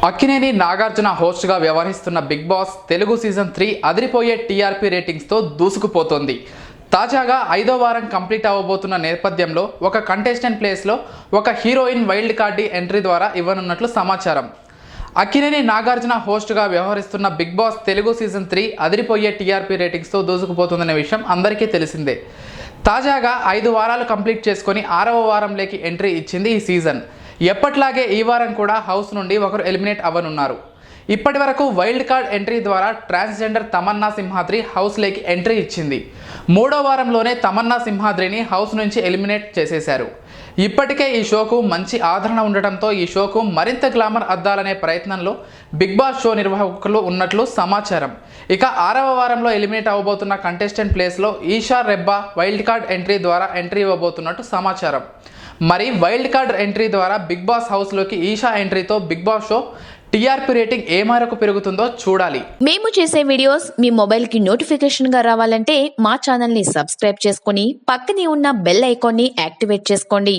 అక్కినేని నాగార్జున హోస్ట్గా వ్యవహరిస్తున్న big boss Telugu season 3 అదిరిపోయే TRP రేటింగ్స్తో దూసుకుపోతోంది. తాజాగా 5వ వారం కంప్లీట్ అవ్వబోతున్న నేపథ్యంలో ఒక కంటెస్టెంట్ ప్లేస్లో ఒక హీరోయిన్ వైల్డ్ కార్డ్ ఎంట్రీ ద్వారా ఇవ్వనున్నట్లు సమాచారం. అక్కినేని నాగార్జున హోస్ట్గా వ్యవహరిస్తున్న బిగ్ బాస్ తెలుగు సీజన్ 3 అదిరిపోయే టీఆర్పీ రేటింగ్స్తో దూసుకుపోతుందనే విషయం అందరికీ తెలిసిందే. తాజాగా 5 వారాలు కంప్లీట్ చేసుకొని 6వ వారంలోకి ఎంట్రీ ఇచ్చింది ఈ సీజన్. ఎప్పట్లాగే ఈ వారం కూడా హౌస్ నుండి ఒకరు ఎలిమినేట్ అవ్వనున్నారు. ఇప్పటి వరకు వైల్డ్ కార్డ్ ఎంట్రీ ద్వారా ట్రాన్స్జెండర్ తమన్నా సింహాద్రి హౌస్లోకి ఎంట్రీ ఇచ్చింది. 3వ వారంలోనే తమన్నా సింహాద్రిని హౌస్ నుంచి ఎలిమినేట్ చేసేశారు. ఇప్పటికే ఈ షోకు మంచి ఆదరణ ఉండటంతో ఈ షోకు మరింత గ్లామర్ అద్దాలనే ప్రయత్నంలో బిగ్ బాస్ షో నిర్వాహకులు ఉన్నట్లు సమాచారం. ఇక 6వ వారంలో ఎలిమినేట్ అవ్వబోతున్న కంటెస్టెంట్ ప్లేస్లో Eesha Rebba wild card entry ద్వారా ఎంట్రీ ఇవ్వబోతున్నట్టు సమాచారం. మరి వైల్డ్ కార్డ్ ఎంట్రీ ద్వారా బిగ్ బాస్ హౌస్లోకి ఈషా ఎంట్రీతో Bigg Boss show TRP rating ఏ మేరకు పెరుగుతుందో చూడాలి. మేము చేసే వీడియోస్ మీ మొబైల్కి నోటిఫికేషన్గా రావాలంటే మా ఛానల్ని సబ్స్క్రైబ్ చేసుకొని పక్కనే ఉన్న బెల్ ఐకాన్ని యాక్టివేట్ చేసుకోండి.